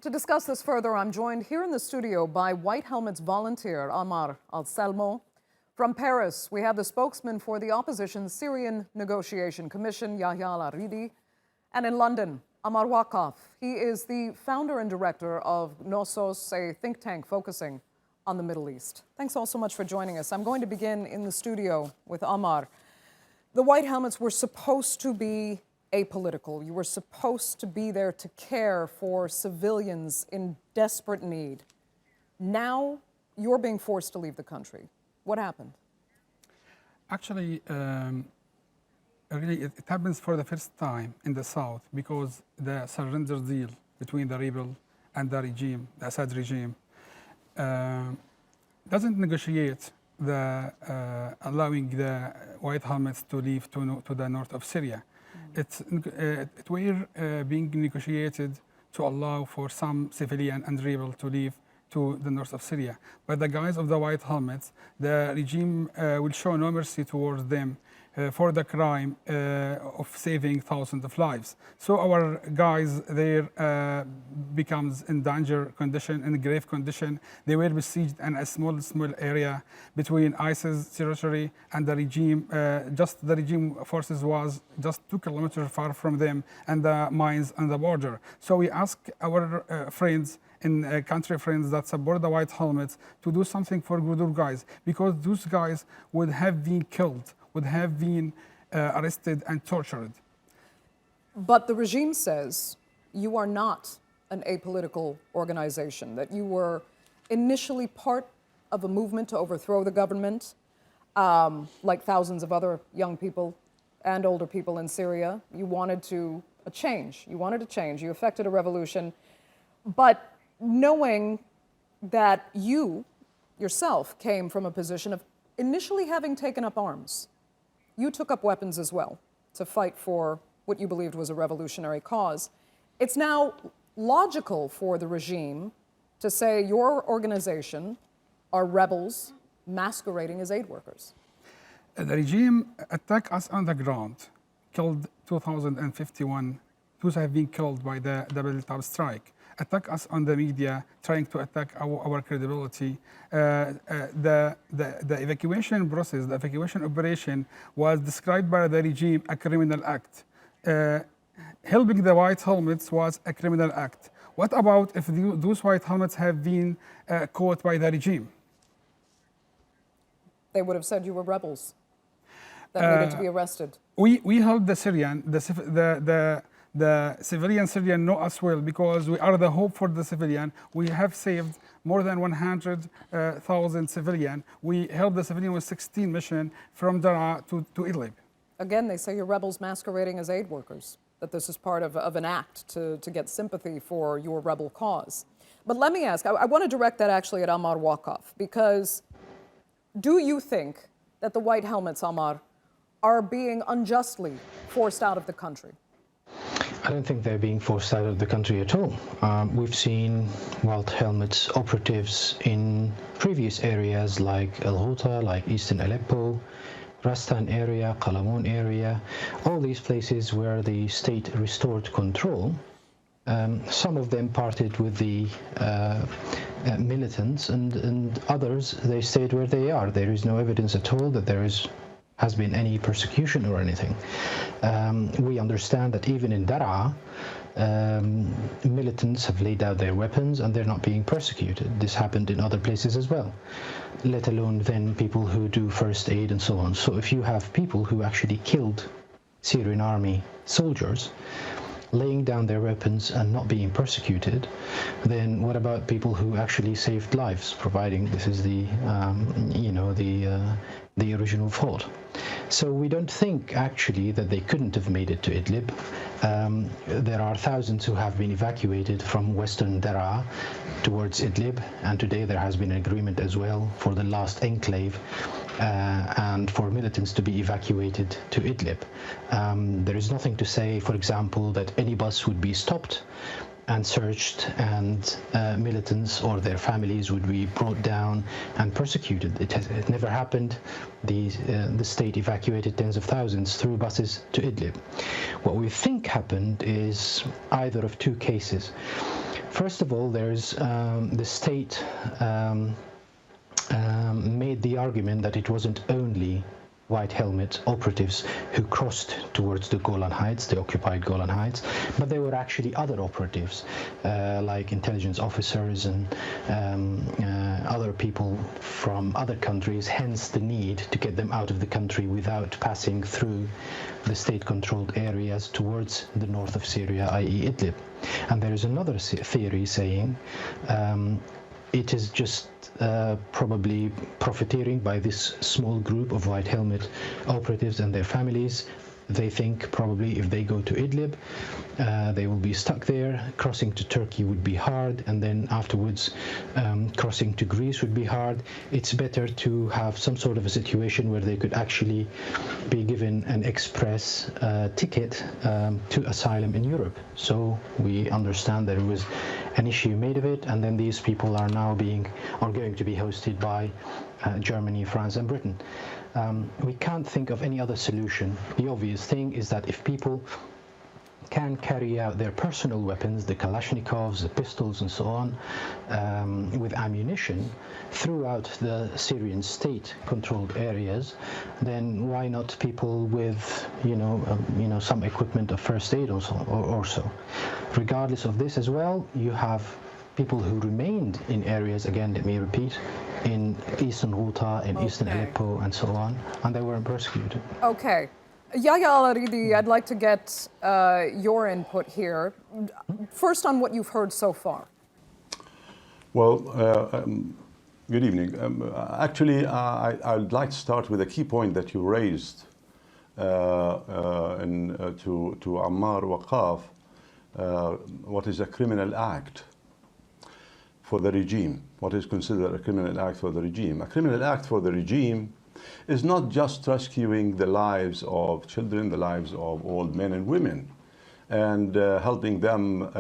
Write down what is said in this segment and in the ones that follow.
To discuss this further, I'm joined here in the studio by White Helmets volunteer Amar Al-Salmo. From Paris, we have the spokesman for the opposition's Syrian Negotiation Commission, Yahya Al-Aridi. And in London, Amar Wakaf. He is the founder and director of Knossos, a think tank focusing on the Middle East. Thanks all so much for joining us. I'm going to begin in the studio with Amar. The White Helmets were supposed to be apolitical. You were supposed to be there to care for civilians in desperate need. Now you're being forced to leave the country. What happened? Actually, really, it happens for the first time in the south because the surrender deal between the rebel and the regime, the Assad regime, doesn't negotiate the allowing the White Helmets to leave to the north of Syria. It were being negotiated to allow for some civilian and rebel to leave to the north of Syria. By the guise of the White Helmets, the regime will show no mercy towards them for the crime of saving thousands of lives. So our guys there becomes in danger condition, in grave condition. They were besieged in a small area between ISIS territory and the regime. Just the regime forces was just 2 kilometers far from them, and the mines on the border. So we ask our friends in country friends that support the White Helmets to do something for good guys, because those guys would have been killed, would have been arrested and tortured. But the regime says you are not an apolitical organization, that you were initially part of a movement to overthrow the government, like thousands of other young people and older people in Syria. You wanted a change. You wanted a change. You effected a revolution. But knowing that you yourself came from a position of initially having taken up arms, you took up weapons as well to fight for what you believed was a revolutionary cause. It's now logical for the regime to say your organization are rebels masquerading as aid workers. The regime attacked us on the ground, killed 2,051. Those have been killed by the double-top strike. Attack us on the media, trying to attack our credibility. The evacuation process, the evacuation operation was described by the regime a criminal act. Helping the White Helmets was a criminal act. What about if those White Helmets have been caught by the regime? They would have said you were rebels that needed to be arrested. We helped the Syrian, the civilian Syrian know us well, because we are the hope for the civilian. We have saved more than 100,000 civilian. We helped the civilian with 16 missions from Daraa to Idlib. Again, they say you're rebels masquerading as aid workers, that this is part of an act to get sympathy for your rebel cause. But let me ask, I want to direct that actually at Amar Wakaf, because do you think that the White Helmets, Amar, are being unjustly forced out of the country? I don't think they're being forced out of the country at all. We've seen White Helmets operatives in previous areas like Al-Ghouta, like Eastern Aleppo, Rastan area, Qalamun area, all these places where the state restored control. Some of them parted with the militants, and others, they stayed where they are. There is no evidence at all that has been any persecution or anything. We understand that even in Daraa, militants have laid out their weapons and they're not being persecuted. This happened in other places as well, let alone then people who do first aid and so on. So if you have people who actually killed Syrian army soldiers, laying down their weapons and not being persecuted, then what about people who actually saved lives, providing this is the original thought? So we don't think actually that they couldn't have made it to Idlib. There are thousands who have been evacuated from western Daraa towards Idlib, and today there has been an agreement as well for the last enclave and for militants to be evacuated to Idlib. There is nothing to say, for example, that any bus would be stopped and searched, and militants or their families would be brought down and persecuted. It never happened. The state evacuated tens of thousands through buses to Idlib. What we think happened is either of two cases. First of all, there's the state made the argument that it wasn't only white helmet operatives who crossed towards the Golan Heights, the occupied Golan Heights, but there were actually other operatives like intelligence officers and other people from other countries, hence the need to get them out of the country without passing through the state-controlled areas towards the north of Syria, i.e. Idlib. And there is another theory saying it is just probably profiteering by this small group of white helmet operatives and their families. They think probably if they go to Idlib, they will be stuck there. Crossing to Turkey would be hard, and then afterwards crossing to Greece would be hard. It's better to have some sort of a situation where they could actually be given an express ticket to asylum in Europe. So we understand there was an issue made of it, and then these people are now going to be hosted by Germany, France, and Britain. We can't think of any other solution. The obvious thing is that if people can carry out their personal weapons, the Kalashnikovs, the pistols, and so on, with ammunition throughout the Syrian state-controlled areas, then why not people with, some equipment of first aid or so? Regardless of this as well, you have people who remained in areas, again, let me repeat, in eastern Ghouta, in eastern Aleppo, and so on, and they weren't persecuted. Okay. Yahya Al-Aridi, I'd like to get your input here. First on what you've heard so far. Well, good evening. Actually, I'd like to start with a key point that you raised to Ammar Waqaf. What is a criminal act for the regime? What is considered a criminal act for the regime? A criminal act for the regime is not just rescuing the lives of children, the lives of old men and women, and helping them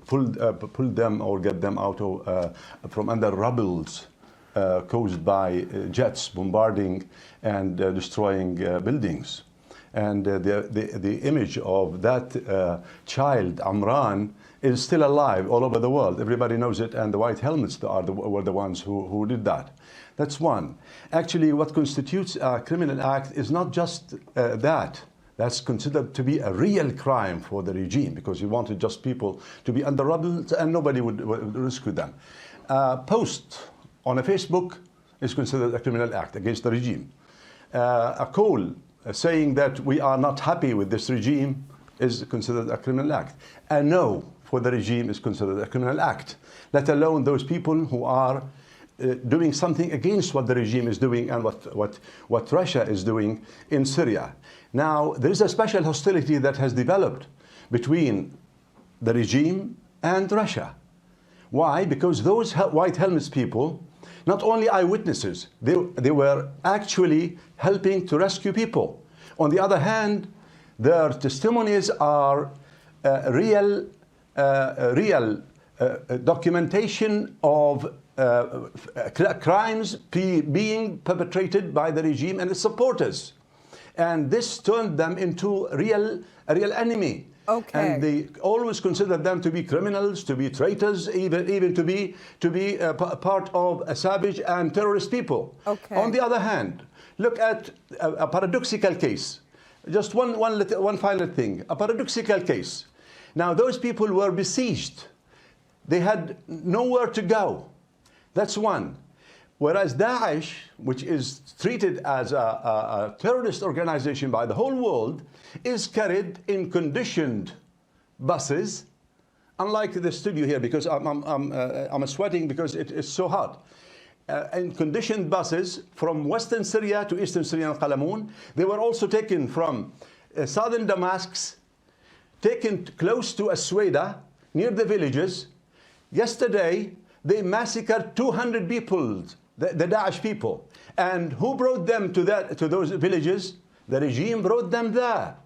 pull them or get them out of, from under rubbles caused by jets bombarding and destroying buildings. And the image of that child, Amran, is still alive all over the world. Everybody knows it, and the white helmets were the ones who did that. That's one. Actually, what constitutes a criminal act is not just that. That's considered to be a real crime for the regime, because you wanted just people to be under rubble and nobody would rescue them. Post on a Facebook is considered a criminal act against the regime. A call saying that we are not happy with this regime is considered a criminal act. A no for the regime is considered a criminal act, let alone those people who are doing something against what the regime is doing and what Russia is doing in Syria. Now, there is a special hostility that has developed between the regime and Russia. Why? Because those white helmets people, not only eyewitnesses, they were actually helping to rescue people. On the other hand, their testimonies are real documentation of crimes being perpetrated by the regime and its supporters. And this turned them into a real enemy. Okay. And they always considered them to be criminals, to be traitors, even to be part of a savage and terrorist people. Okay. On the other hand, look at a paradoxical case. Just one final thing. A paradoxical case. Now, those people were besieged. They had nowhere to go. That's one. Whereas Daesh, which is treated as a terrorist organization by the whole world, is carried in conditioned buses, unlike the studio here, because I'm sweating because it is so hot. In conditioned buses from western Syria to eastern Syria and Qalamun. They were also taken from southern Damascus, taken close to Asweda, near the villages. Yesterday, they massacred 200 people, the Daesh people. And who brought them to those villages? The regime brought them there.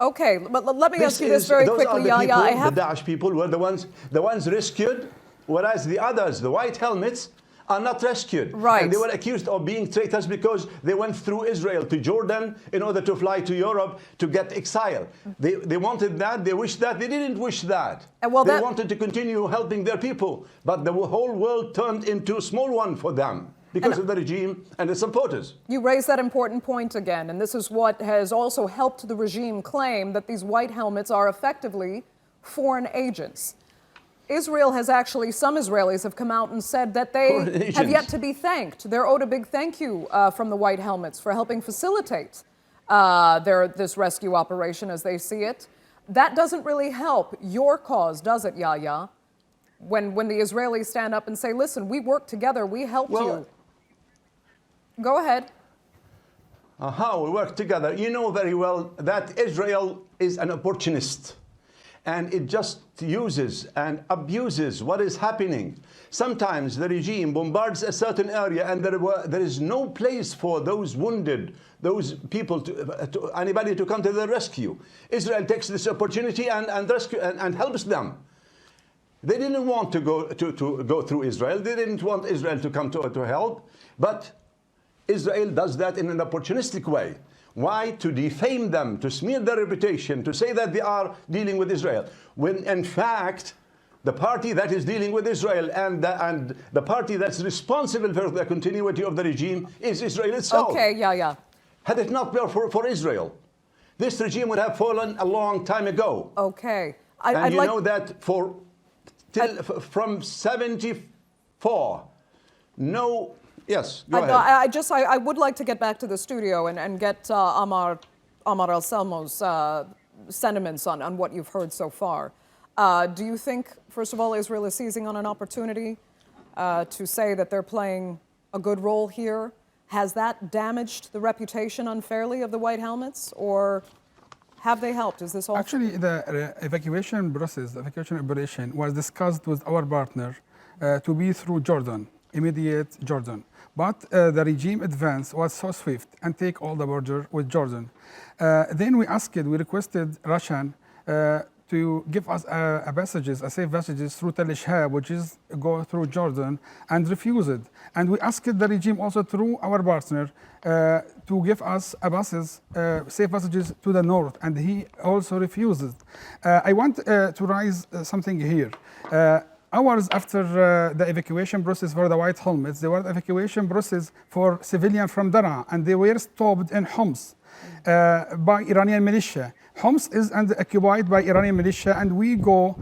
Okay, but let me ask you this very quickly, Yahya. The Daesh people were the ones rescued, whereas the others, the white helmets, are not rescued. Right. And they were accused of being traitors because they went through Israel to Jordan in order to fly to Europe to get exile. They wanted that, they wished that, they didn't wish that. And well, they wanted to continue helping their people, but the whole world turned into a small one for them because of the regime and its supporters. You raise that important point again, and this is what has also helped the regime claim that these white helmets are effectively foreign agents. Israel has actually, some Israelis have come out and said that they have yet to be thanked. They're owed a big thank you from the white helmets for helping facilitate this rescue operation as they see it. That doesn't really help your cause, does it, Yahya? When the Israelis stand up and say, listen, we worked together, we helped you. Go ahead. How we work together. You know very well that Israel is an opportunist, and it just uses and abuses what is happening. Sometimes the regime bombards a certain area and there is no place for those wounded, those people, anybody to come to their rescue. Israel takes this opportunity and helps them. They didn't want to go through Israel. They didn't want Israel to come to help, but Israel does that in an opportunistic way. Why? To defame them, to smear their reputation, to say that they are dealing with Israel, when in fact the party that is dealing with Israel and the party that's responsible for the continuity of the regime is Israel itself. Okay, yeah. Had it not been for Israel, this regime would have fallen a long time ago. Okay. And you know that from 74, no. Yes, go ahead. I would like to get back to the studio and get Amar Al-Salmo's sentiments on what you've heard so far. Do you think, first of all, Israel is seizing on an opportunity to say that they're playing a good role here? Has that damaged the reputation unfairly of the White Helmets, or have they helped? Is this all? Actually, the evacuation process, the evacuation operation, was discussed with our partner to be through Jordan, immediate Jordan. But the regime advance was so swift and take all the border with Jordan. Then we requested Russian to give us safe passages through Tel Shahab, which is go through Jordan, and refused it. And we asked the regime also through our partner to give us safe passages to the north, and he also refused it. I want to raise something here. Hours after the evacuation process for the White Helmets, there was evacuation process for civilians from Daraa, and they were stopped in Homs by Iranian militia. Homs is occupied by Iranian militia, and we go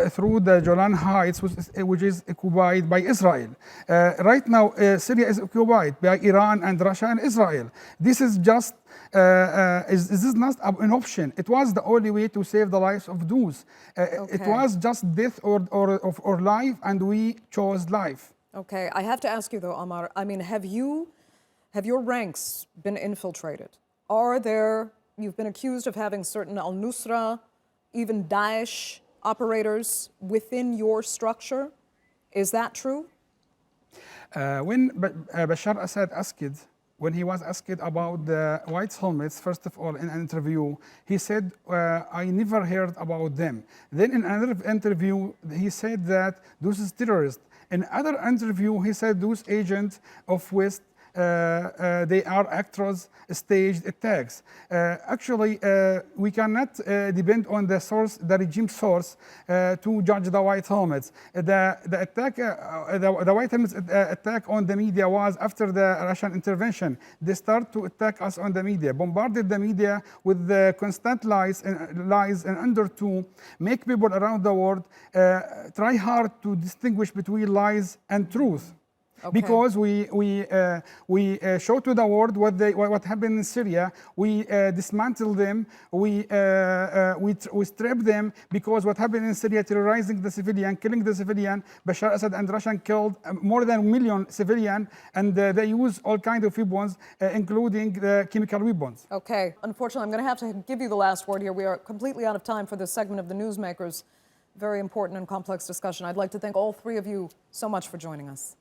through the Golan Heights, which is occupied by Israel. Right now, Syria is occupied by Iran and Russia and Israel. This is just this is not an option. It was the only way to save the lives of those. It was just death or life, and we chose life. Okay, I have to ask you though, Amar. I mean, have your ranks been infiltrated? You've been accused of having certain al-Nusra, even Daesh operators within your structure. Is that true? When Bashar al-Assad when he was asked about the White Helmets, first of all, in an interview, he said, I never heard about them. Then in another interview, he said that those is terrorists. In another interview, he said those agents of West, they are actors, staged attacks. Actually, we cannot depend on the source, the regime source, to judge the White Helmets. The White Helmets attack on the media was after the Russian intervention. They start to attack us on the media, bombarded the media with the constant lies and under to make people around the world try hard to distinguish between lies and truth. Okay. Because we show to the world what happened in Syria. We dismantle them. We strip them, because what happened in Syria, terrorizing the civilian, killing the civilian. Bashar al-Assad and Russian killed more than 1 million civilians, and they use all kinds of weapons, including the chemical weapons. Okay. Unfortunately, I'm going to have to give you the last word here. We are completely out of time for this segment of the Newsmakers. Very important and complex discussion. I'd like to thank all three of you so much for joining us.